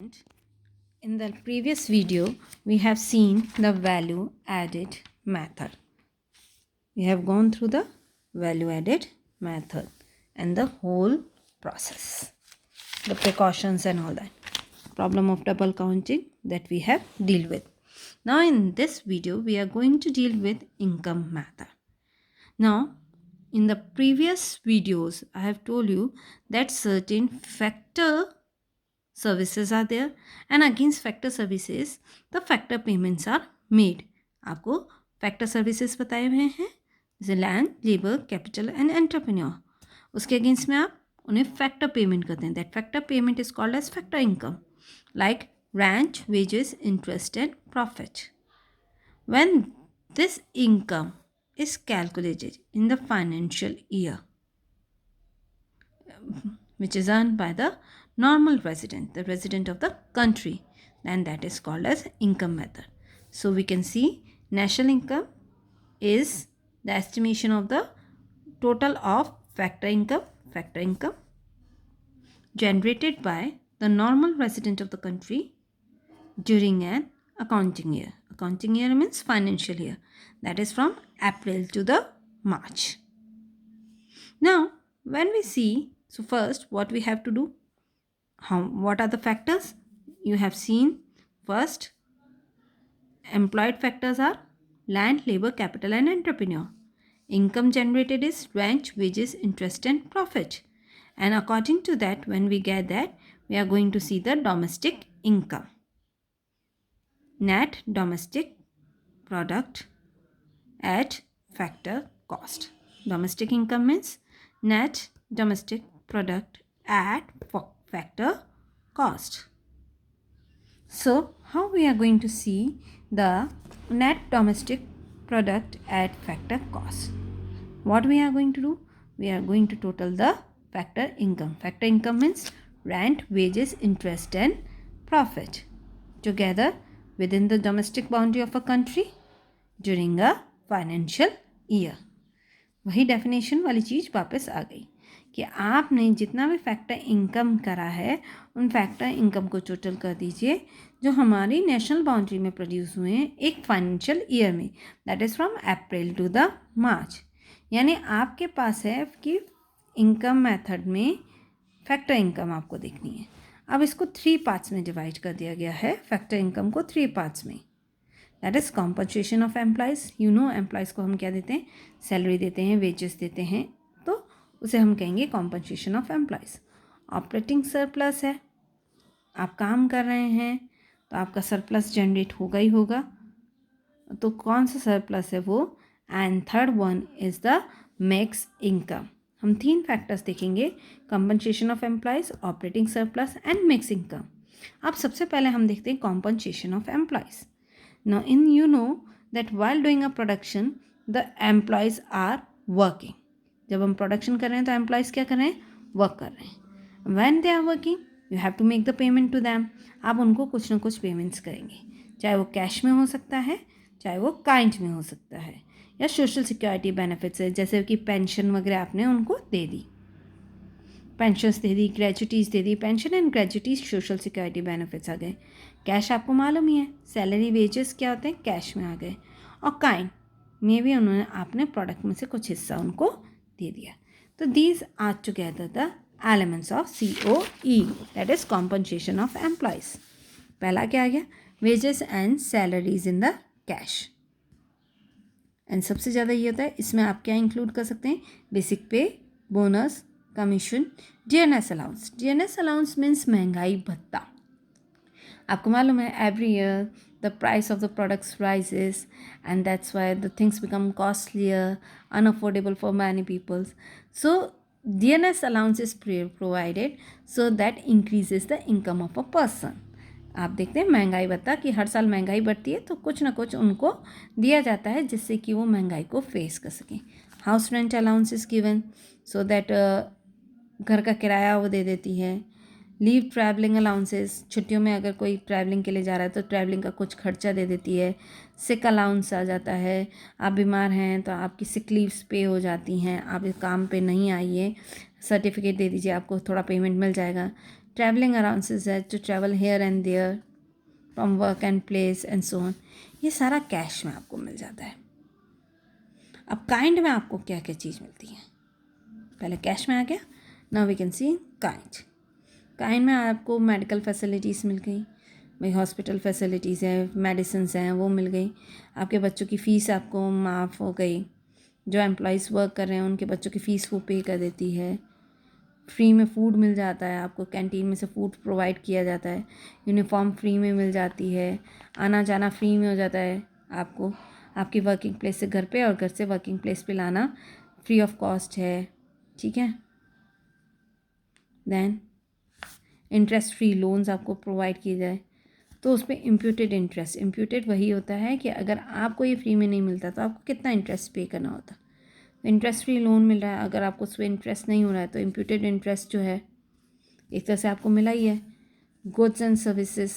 In the previous video, we have seen the value added method. We have gone through the value added method and the whole process, the precautions and all that. Problem of double counting that we have dealt with. Now in this video, we are going to deal with income method. Now, in the previous videos, I have told you that certain factor services are there and against factor services the factor payments are made. आपको factor services बताए हुए हैं जैसे land, labour, capital and entrepreneur. उसके against में आप उन्हें factor payment करते हैं. That factor payment is called age factor income like rent, wages, interest and profit. When this income is calculated in the financial year which is earned by the normal resident, the resident of the country, and that is called as income method. So we can see national income is the estimation of the total of factor income generated by the normal resident of the country during an accounting year. Accounting year means financial year, that is from April to the March. Now when we see, so first what we have to do, what are the factors you have seen? First, employed factors are land, labor, capital and entrepreneur. Income generated is rent, wages, interest and profit, and according to that, when we get that, we are going to see the domestic income. Net domestic product at factor cost. Domestic income means net domestic product at factor cost. So how we are going to see the net domestic product at factor cost? What we are going to do? We are going to total the factor income. Factor income means rent, wages, interest and profit together within the domestic boundary of a country during a financial year. वही definition वाली चीज़ वापस आ गई कि आपने जितना भी factor income करा है उन फैक्टर इनकम को टोटल कर दीजिए जो हमारी नेशनल बाउंड्री में प्रोड्यूस हुए हैं एक फाइनेंशियल ईयर में, that is from April to the March. यानी आपके पास है कि इनकम मेथड में फैक्टर इनकम आपको देखनी है. अब इसको 3 पार्ट्स में डिवाइड कर दिया गया है. फैक्टर इनकम को 3 पार्ट्स में. That is compensation of employees. You know employees को हम क्या देते हैं? सैलरी देते हैं, वेजेस देते हैं, तो उसे हम कहेंगे compensation of employees. Operating surplus है, आप काम कर रहे हैं तो आपका सरप्लस जनरेट होगा ही होगा. तो कौन सा सरप्लस है वो? And third one is the mix income. हम 3 फैक्टर्स देखेंगे, compensation of employees, operating surplus and mix income. अब सबसे पहले हम देखते हैं compensation of employees. Now, you know that while doing a production, the employees are working. जब हम प्रोडक्शन कर रहे हैं तो एम्प्लॉयज़ क्या कर रहे हैं? वर्क कर रहे हैं. When they are working, you have to make the payment to them. आप उनको कुछ ना कुछ पेमेंट्स करेंगे, चाहे वो कैश में हो सकता है, चाहे वो काइंड में हो सकता है, या सोशल सिक्योरिटी बेनिफिट्स है जैसे कि पेंशन वगैरह आपने उनको दे दी, पेंशन्स दे दी, ग्रेजुटीज़ दे दी. Pension and gratuities social security benefits आ गए. कैश आपको मालूम ही है, सैलरी वेजेस क्या होते हैं? कैश में आ गए. और काइंड में भी उन्होंने आपने प्रोडक्ट में से कुछ हिस्सा उनको दे दिया. तो these are together the elements of COE, that is compensation of employees. पहला क्या आ गया? Wages and salaries in the cash. And सबसे ज़्यादा ये होता है, इसमें आप क्या इंक्लूड कर सकते हैं? Basic pay, bonus, commission, DNS allowance. DNS allowance means महंगाई भत्ता. आपको मालूम है every year the price of the products rises and that's why the things become costlier, unaffordable for many peoples. So DNS allowance is provided so that increases the income of a person. आप देखते हैं महंगाई भत्ता कि हर साल महंगाई बढ़ती है तो कुछ ना कुछ उनको दिया जाता है जिससे कि वो महंगाई को फेस कर सकें. House rent allowance is given so that घर का किराया वो दे देती है. लीव ट्रैवलिंग अलाउंसेस, छुट्टियों में अगर कोई ट्रैवलिंग के लिए जा रहा है तो ट्रैवलिंग का कुछ खर्चा दे देती है. सिक अलाउंस आ जाता है, आप बीमार हैं तो आपकी सिक लीव्स पे हो जाती हैं, आप काम पे नहीं आइए, सर्टिफिकेट दे दीजिए, आपको थोड़ा पेमेंट मिल जाएगा. ट्रैवलिंग अलाउंसेस है, to travel here and there from work and place and so on, ये सारा कैश में आपको मिल जाता है। अब काइंड में आपको क्या क्या चीज़ मिलती है, पहले कैश में आ गया, now we can see kind. Kind में आपको मेडिकल फैसिलिटीज़ मिल गई, भाई हॉस्पिटल फैसिलिटीज़ है, मेडिसिन्स हैं वो मिल गई, आपके बच्चों की फ़ीस आपको माफ़ हो गई, जो एम्प्लॉयज़ वर्क कर रहे हैं उनके बच्चों की फ़ीस वो पे कर देती है, फ्री में फूड मिल जाता है आपको, कैंटीन में से फूड प्रोवाइड किया जाता है, यूनिफॉर्म फ्री में मिल जाती है, आना जाना फ्री में हो जाता है आपको, आपकी वर्किंग प्लेस से घर पे और घर से वर्किंग प्लेस पे लाना फ्री ऑफ कॉस्ट है, ठीक है। देन इंटरेस्ट फ्री लोन्स आपको प्रोवाइड किए जाए, तो उस पर इम्प्यूटेड इंटरेस्ट, इम्प्यूटेड वही होता है कि अगर आपको ये फ्री में नहीं मिलता तो आपको कितना इंटरेस्ट पे करना होता। इंटरेस्ट फ्री लोन मिल रहा है, अगर आपको उस पर इंटरेस्ट नहीं हो रहा है तो इम्प्यूटेड इंटरेस्ट जो है एक तरह से आपको मिला ही है। Goods and services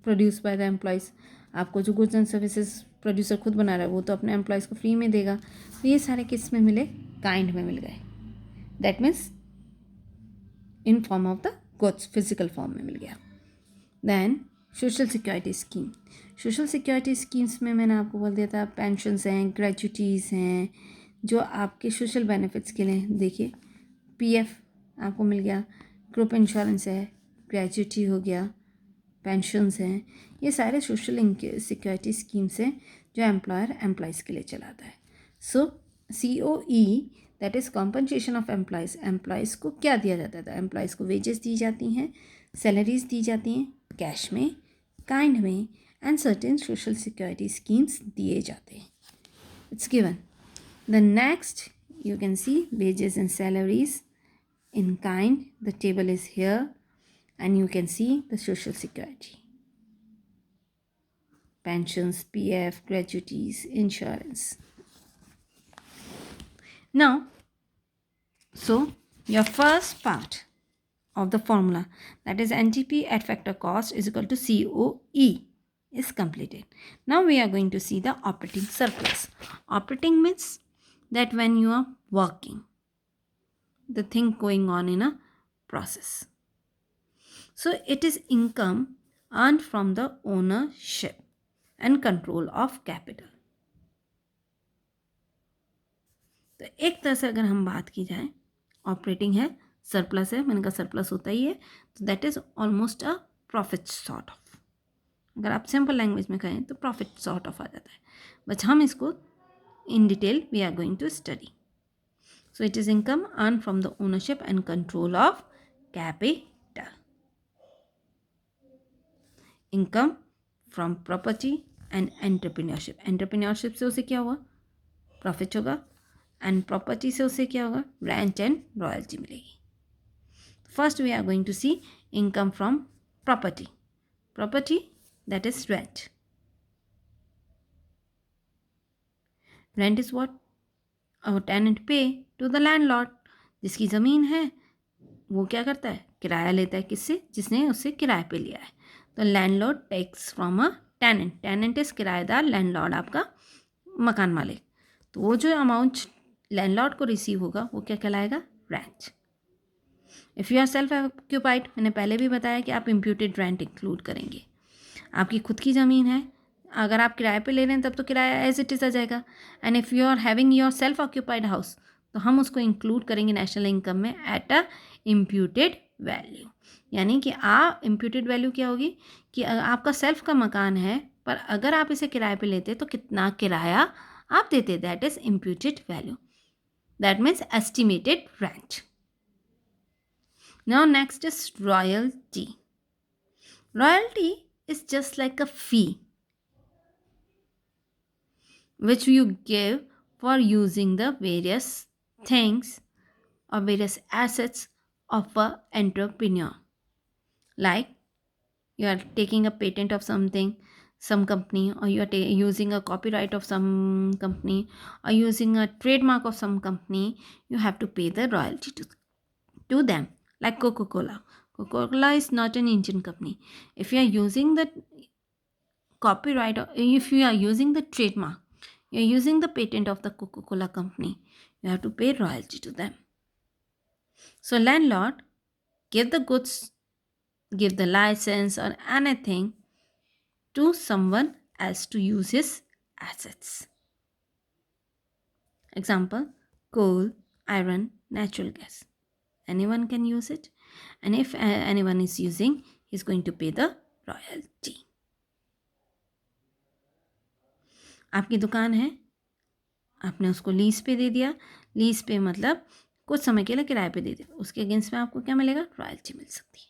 produce by the employees, आपको जो गुड्स एंड सर्विसेज प्रोड्यूसर खुद बना रहा है वो तो अपने एम्प्लॉयज़ को फ्री में देगा, तो ये सारे किस में मिले, काइंड में मिल गए, that means in form of the goods, physical form में मिल गया। Then social security scheme, social security schemes में मैंने आपको बोल दिया था पेंशन्स हैं, ग्रेजुटीज़ हैं, जो आपके सोशल बेनिफिट्स के लिए, देखिए पीएफ आपको मिल गया, ग्रुप इंश्योरेंस है, ग्रेजुटी हो गया, पेंशन्स हैं, ये सारे सोशल सिक्योरिटी स्कीम्स हैं जो एम्प्लॉयर एम्प्लॉयज़ के लिए चलाता है। सो COE that is compensation of employees, employees को क्या दिया जाता था, एम्प्लॉयज़ को वेजेस दी जाती हैं, सैलरीज दी जाती हैं कैश में, काइंड में, and certain social security schemes दिए जाते हैं, it's given. The next you can see wages and salaries in kind, the table is here, and you can see the social security, pensions, PF, gratuities, insurance. Now, so your first part of the formula, that is NTP at factor cost is equal to COE, is completed. Now we are going to see the operating surplus. Operating means that when you are working, the thing going on in a process. So it is income earned from the ownership and control of capital. तो एक तरह से अगर हम बात की जाए, operating है, सरप्लस है, मैंने कहा सरप्लस होता ही है, तो that is almost a profit sort of, अगर आप सिंपल लैंग्वेज में कहें तो प्रॉफिट सॉर्ट ऑफ आ जाता है, बट हम इसको in detail we are going to study. So it is income earned from the ownership and control of capital. Income from property and entrepreneurship. Entrepreneurship से उसे क्या हुआ, प्रॉफिट होगा, एंड प्रॉपर्टी से उसे क्या होगा, रेंट एंड रॉयल्टी मिलेगी. First we are going to see income from property. Property that is rent. Rent is what a tenant pay to the landlord. जिसकी ज़मीन है वो क्या करता है, किराया लेता है, किससे, जिसने उससे किराए पे लिया है. तो landlord takes from a tenant. Tenant is किराएदार, लैंडलॉर्ड आपका मकान मालिक. तो वो जो अमाउंट लैंडलॉर्ड को रिसीव होगा वो क्या कहलाएगा, rent. If you are self occupied, मैंने पहले भी बताया कि आप इम्प्यूटेड रेंट इंक्लूड करेंगे. आपकी खुद की ज़मीन है, अगर आप किराए पे ले रहे हैं तब तो किराया एज इट इज़ आ जाएगा. And if you are having your self occupied house, तो हम उसको इंक्लूड करेंगे नेशनल इनकम में एट अ इम्प्यूटेड वैल्यू. यानी कि इम्प्यूटेड वैल्यू क्या होगी कि आपका सेल्फ का मकान है, पर अगर आप इसे किराए पे लेते तो कितना किराया आप देते, that is imputed value. That means estimated rent. Now next is royalty. Royalty is just like a fee which you give for using the various things or various assets of an entrepreneur. Like you are taking a patent of something, some company, or you are using a copyright of some company, or using a trademark of some company, you have to pay the royalty to them. Like Coca-Cola. Coca-Cola is not an Indian company. If you are using the copyright, or if you are using the trademark, you are using the patent of the Coca-Cola company, you have to pay royalty to them. So landlord give the goods, give the license or anything to someone else to use his assets. Example, coal, iron, natural gas. Anyone can use it, and if anyone is using, he's going to pay the royalty. आपकी दुकान है, आपने उसको lease पे दे दिया. Lease पे मतलब कुछ समय के लिए किराए पे दे दिया. उसके अगेंस्ट में आपको क्या मिलेगा? रॉयल्टी मिल सकती है.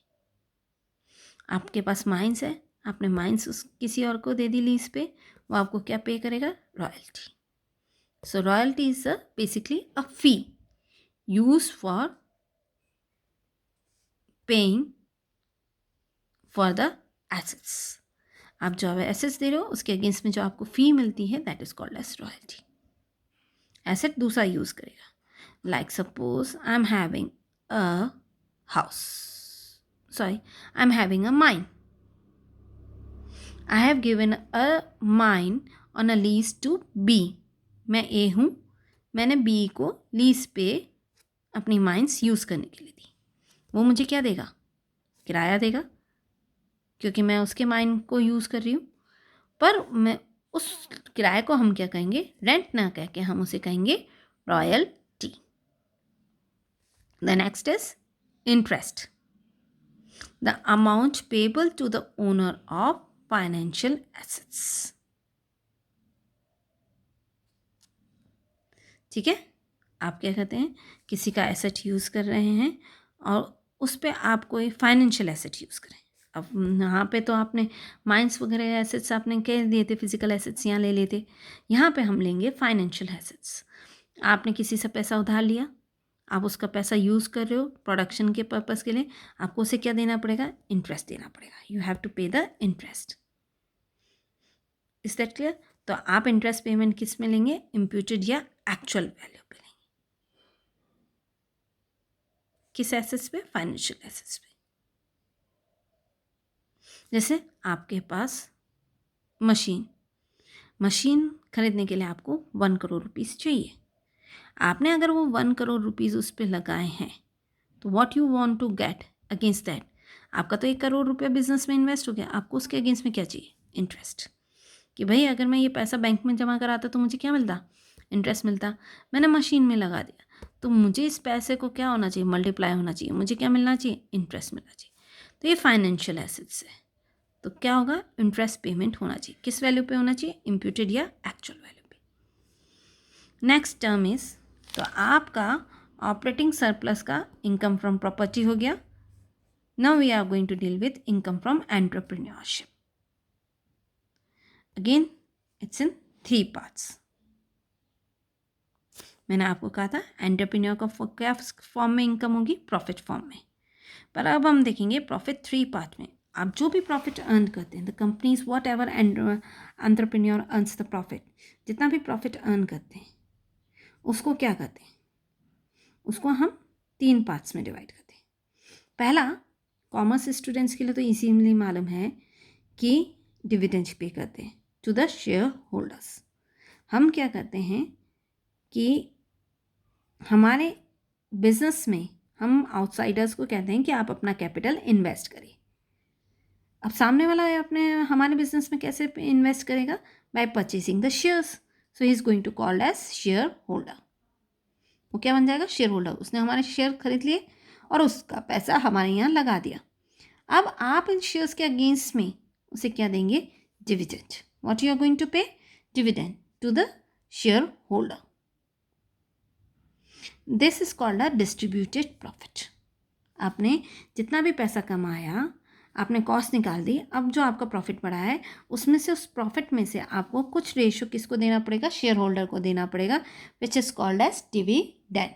आपके पास माइंस है, आपने माइंस किसी और को दे दी लीज पे, वो आपको क्या पे करेगा? Royalty. So royalty is basically a fee use for paying for the assets. आप जो एसेट्स दे रहे हो उसके अगेंस्ट में जो आपको फी मिलती है, that is called as royalty. Asset दूसरा यूज करेगा. Like suppose I am having a house, sorry, I am having a mine. I have given a mine on a lease to B. मैं A हूँ, मैंने B को lease पे अपनी mines use करने के लिए दी. वो मुझे क्या देगा? किराया देगा, क्योंकि मैं उसके माइन को यूज़ कर रही हूँ. पर मैं उस किराए को हम क्या कहेंगे? रेंट ना कह के हम उसे कहेंगे royalty. The next is interest. The amount payable to the owner of financial assets. ठीक है, आप क्या कहते हैं? किसी का एसेट यूज़ कर रहे हैं और उस पर आप कोई फाइनेंशियल एसेट यूज़ करें. अब यहाँ पे तो आपने माइंस वगैरह एसेट्स आपने कह दिए थे, फिजिकल एसेट्स यहाँ ले लेते. यहाँ पे हम लेंगे फाइनेंशियल एसेट्स. आपने किसी से पैसा उधार लिया, आप उसका पैसा यूज़ कर रहे हो प्रोडक्शन के पर्पज़ के लिए, आपको उसे क्या देना पड़ेगा? इंटरेस्ट देना पड़ेगा. यू हैव टू पे the interest. Is that clear? तो आप इंटरेस्ट पेमेंट किस में लेंगे? इम्प्यूटेड या एक्चुअल वैल्यू पे लेंगे. किस एसेट्स पे? फाइनेंशियल एसेट्स पे. जैसे आपके पास मशीन खरीदने के लिए आपको 1 करोड़ रुपीज़ चाहिए. आपने अगर वो 1 करोड़ रुपीज़ उस पर लगाए हैं, तो what you want to get against that? आपका तो 1 करोड़ रुपया बिजनेस में इन्वेस्ट हो गया, आपको उसके अगेंस्ट में क्या चाहिए? इंटरेस्ट. कि भाई अगर मैं ये पैसा बैंक में जमा कराता तो मुझे क्या मिलता? इंटरेस्ट मिलता. मैंने मशीन में लगा दिया, तो मुझे इस पैसे को क्या होना चाहिए? मल्टीप्लाई होना चाहिए. मुझे क्या मिलना चाहिए? इंटरेस्ट मिलना चाहिए. तो ये फाइनेंशियल एसेट्स है. तो क्या होगा? इंटरेस्ट पेमेंट होना चाहिए. किस वैल्यू पे होना चाहिए? इम्प्यूटेड या एक्चुअल वैल्यू पे. नेक्स्ट टर्म इज, तो आपका ऑपरेटिंग सरप्लस का इनकम फ्रॉम प्रॉपर्टी हो गया. Now we are going to deal with income from entrepreneurship. Again it's in 3 parts. मैंने आपको कहा था एंटरप्रेन्योर का क्या फॉर्म में इनकम होगी? प्रॉफिट फॉर्म में. पर अब हम देखेंगे प्रॉफिट 3 पार्ट में. आप जो भी प्रॉफिट अर्न करते हैं, the companies what ever entrepreneur earns the profit, जितना भी प्रॉफिट अर्न करते हैं उसको क्या करते हैं? उसको हम 3 पार्ट्स में डिवाइड करते हैं. पहला, कॉमर्स स्टूडेंट्स के लिए तो इजीली मालूम है कि डिविडेंड पे करते हैं टू द शेयर होल्डर्स. हम क्या करते हैं कि हमारे बिजनेस में हम आउटसाइडर्स को कहते हैं कि आप अपना कैपिटल इन्वेस्ट करिए. अब सामने वाला अपने हमारे बिजनेस में कैसे इन्वेस्ट करेगा? By purchasing the shares. So he is going to called as share holder. वो क्या बन जाएगा? Share holder. उसने हमारे शेयर खरीद लिए और उसका पैसा हमारे यहाँ लगा दिया. अब आप इन शेयर्स के अगेंस्ट में उसे क्या देंगे? Dividend. What you are going to pay? Dividend to the share holder. This is called a distributed profit. आपने जितना भी पैसा कमाया, आपने कॉस्ट निकाल दी. अब जो आपका प्रॉफिट बढ़ा है उसमें से, उस प्रॉफिट में से आपको कुछ रेशो किसको देना पड़ेगा? शेयर होल्डर को देना पड़ेगा, which is called as dividend.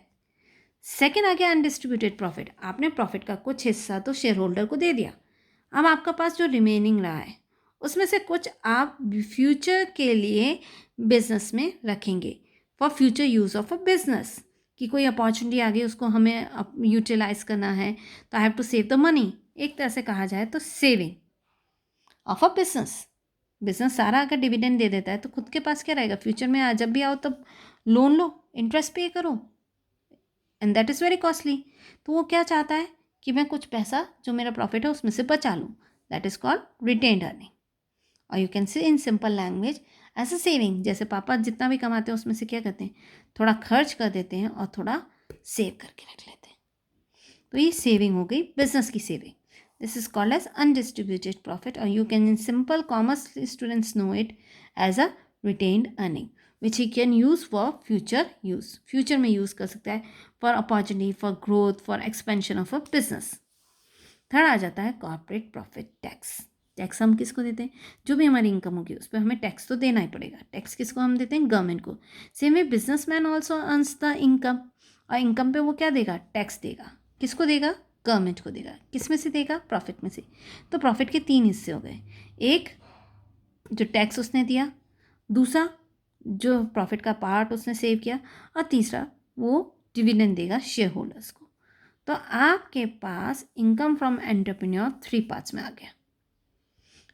Second आ गया अनडिस्ट्रीब्यूटेड प्रॉफिट. आपने प्रॉफिट का कुछ हिस्सा तो शेयर होल्डर को दे दिया. अब आपका पास जो रिमेनिंग रहा है उसमें से कुछ आप फ्यूचर के लिए बिजनेस में रखेंगे, for future use of a business. कि कोई अपॉर्चुनिटी आ गई, उसको हमें यूटिलाइज करना है, तो I have to save the money. एक तरह से कहा जाए तो saving of a business. Business सारा अगर डिविडेंड दे देता है तो खुद के पास क्या रहेगा? फ्यूचर में जब भी आओ तब लोन लो, इंटरेस्ट पे करो, and that is very costly. तो वो क्या चाहता है कि मैं कुछ पैसा जो मेरा प्रॉफिट है उसमें से बचा लूँ, that is called retained earning. और you can say in simple language as a saving, जैसे पापा जितना भी कमाते हैं उसमें से क्या करते हैं, थोड़ा खर्च कर देते हैं और थोड़ा सेव करके रख लेते हैं। तो ये सेविंग हो गई, बिजनेस की saving. This is called as undistributed profit, और you can in simple commerce students know it as a retained earning which he can use for future use, future में यूज़ कर सकता है for opportunity, for growth, for expansion of a business. Third आ जाता है corporate profit tax. Tax हम किसको देते हैं, जो भी हमारी इनकम होगी उस पर हमें टैक्स तो देना ही पड़ेगा। टैक्स किसको हम देते हैं, गवर्नमेंट को। Same way businessman also earns the income, और इनकम पे वो क्या देगा, टैक्स देगा। किसको देगा, गवर्नमेंट को देगा। किस में से देगा, प्रॉफिट में से। तो प्रॉफिट के 3 हिस्से हो गए, एक जो टैक्स उसने दिया, दूसरा जो प्रॉफिट का पार्ट उसने सेव किया, और तीसरा वो डिविडेंड देगा शेयर होल्डर्स को। तो आपके पास इनकम फ्रॉम एंटरप्रेन्योर 3 पार्ट्स में आ गया।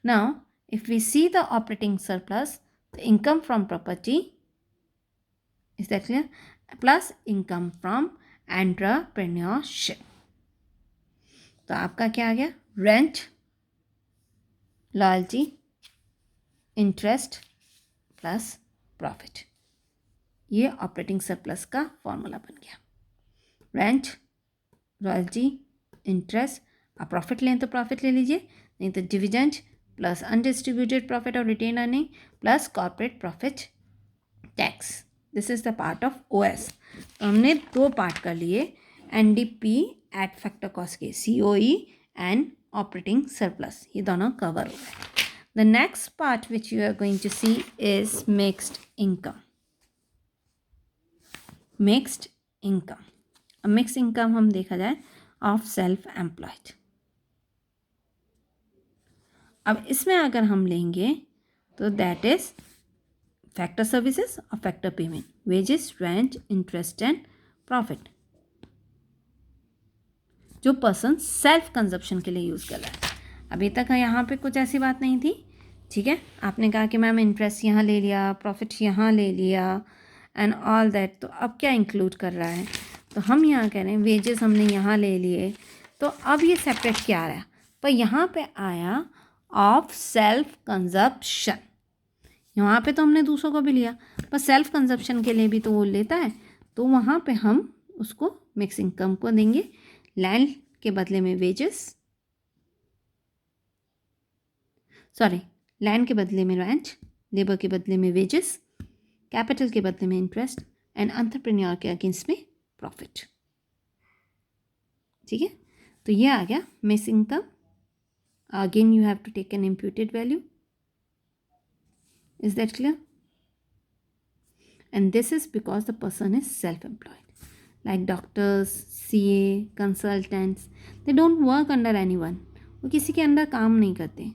Now if we see the operating surplus, the income from property, is that clear, plus income from entrepreneurship. तो आपका क्या आ गया, rent, loyalty, interest plus profit. ये ऑपरेटिंग सरप्लस का फॉर्मूला बन गया। रेंट, रॉयल्टी, इंटरेस्ट, आप प्रॉफिट लें तो प्रॉफिट ले लीजिए, नहीं तो डिविडेंड प्लस अनडिस्ट्रीब्यूटेड प्रॉफिट और retained earning plus corporate profit tax. This is the part of OS. तो हमने 2 पार्ट कर लिए, एनडीपी एट फैक्टर कॉस्ट के, सीओई एंड ऑपरेटिंग सरप्लस, ये दोनों कवर हो गए। The next part which you are going to see is mixed income. Mixed income, mix income हम देखा जाए ऑफ सेल्फ एम्प्लॉयड। अब इसमें अगर हम लेंगे तो दैट इज फैक्टर सर्विसेज और factor payment, wages, rent, interest and profit, जो पर्सन सेल्फ कंजप्शन के लिए यूज़ कर रहा है। अभी तक यहाँ पे कुछ ऐसी बात नहीं थी, ठीक है। आपने कहा कि मैम इंटरेस्ट यहाँ ले लिया, प्रॉफिट यहाँ ले लिया एंड ऑल दैट, तो अब क्या इंक्लूड कर रहा है, तो हम यहाँ कह रहे हैं वेजेस हमने यहाँ ले लिए, तो अब ये सेपरेट क्या आ रहा है, पर यहाँ पे आया ऑफ सेल्फ कंजप्शन। यहाँ पे तो हमने दूसरों को भी लिया, पर सेल्फ कंजप्शन के लिए भी तो वो लेता है, तो वहाँ पे हम उसको मिक्स इनकम को देंगे। लैंड के बदले में वेजेस, सॉरी, लैंड के बदले में रेंट, लेबर के बदले में वेजेस, कैपिटल के बदले में इंटरेस्ट एंड एंटरप्रेन्योर के अगेंस्ट में प्रॉफिट, ठीक है। तो ये आ गया mix income. Again you have to take an imputed value, is that clear, and this is because the person is self-employed, like doctors, CA, consultants, they don't work under anyone, वो किसी के अंदर काम नहीं करते।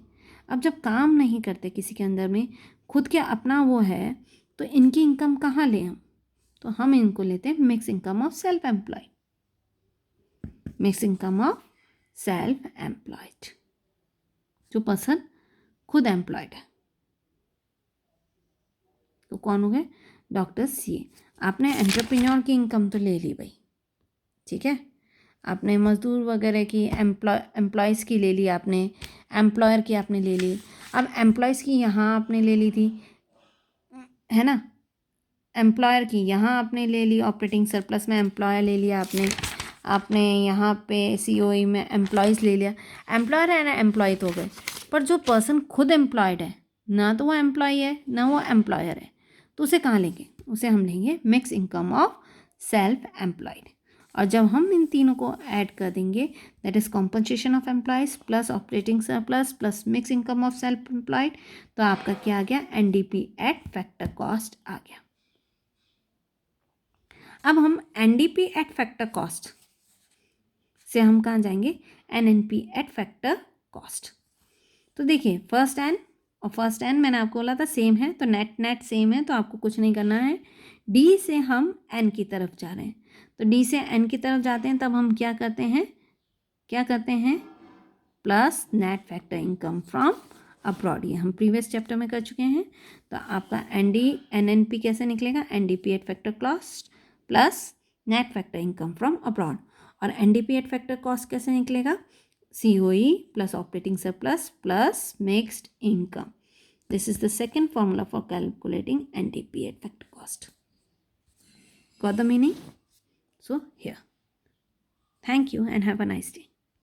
अब जब काम नहीं करते किसी के अंदर में, खुद के अपना वो है, तो इनकी इनकम कहाँ लें हम, तो हम इनको लेते हैं mix income of self employed, mix income of self employed, जो पर्सन खुद एम्प्लॉयड है। तो कौन हो गए, डॉक्टर सी। आपने एंटरप्रेन्योर की इनकम तो ले ली भाई, ठीक है, आपने मजदूर वगैरह की, एम्प्लॉयज़ की ले ली आपने, एम्प्लॉयर की आपने ले ली। अब एम्प्लॉयज़ की यहाँ आपने ले ली थी, है ना, एम्प्लॉयर की यहाँ आपने ले ली, ऑपरेटिंग सरप्लस में एम्प्लॉयर ले लिया आपने, आपने यहाँ पे सीओई में एम्प्लॉयज़ ले लिया। एम्प्लॉयर है ना, एम्प्लॉय तो हो गए, पर जो पर्सन खुद एम्प्लॉयड है, ना तो वो एम्प्लॉय है ना वो एम्प्लॉयर है, तो उसे कहाँ लेंगे, उसे हम लेंगे mix income of self employed. और जब हम इन तीनों को ऐड कर देंगे, that is compensation of employees plus operating surplus plus mix income of self employed, तो आपका क्या आ गया, एनडीपी एट फैक्टर कॉस्ट आ गया। अब हम एनडीपी एट फैक्टर कॉस्ट से हम कहाँ जाएंगे, एनएनपी एट फैक्टर कॉस्ट। तो देखिए फर्स्ट एन और फर्स्ट एन मैंने आपको बोला था सेम है, तो नेट नेट सेम है, तो आपको कुछ नहीं करना है। डी से हम एन की तरफ जा रहे हैं, तो डी से एन की तरफ जाते हैं, तब हम क्या करते हैं, plus net factor income from abroad, ये हम प्रीवियस चैप्टर में कर चुके हैं। तो आपका एनएनपी कैसे निकलेगा, NDP at factor cost plus net factor income from abroad. और एनडीपी एट फैक्टर कॉस्ट कैसे निकलेगा? COE plus operating surplus plus mixed income. This is the second formula for calculating NDP at factor cost. Got the meaning? So here. Thank you and have a nice day.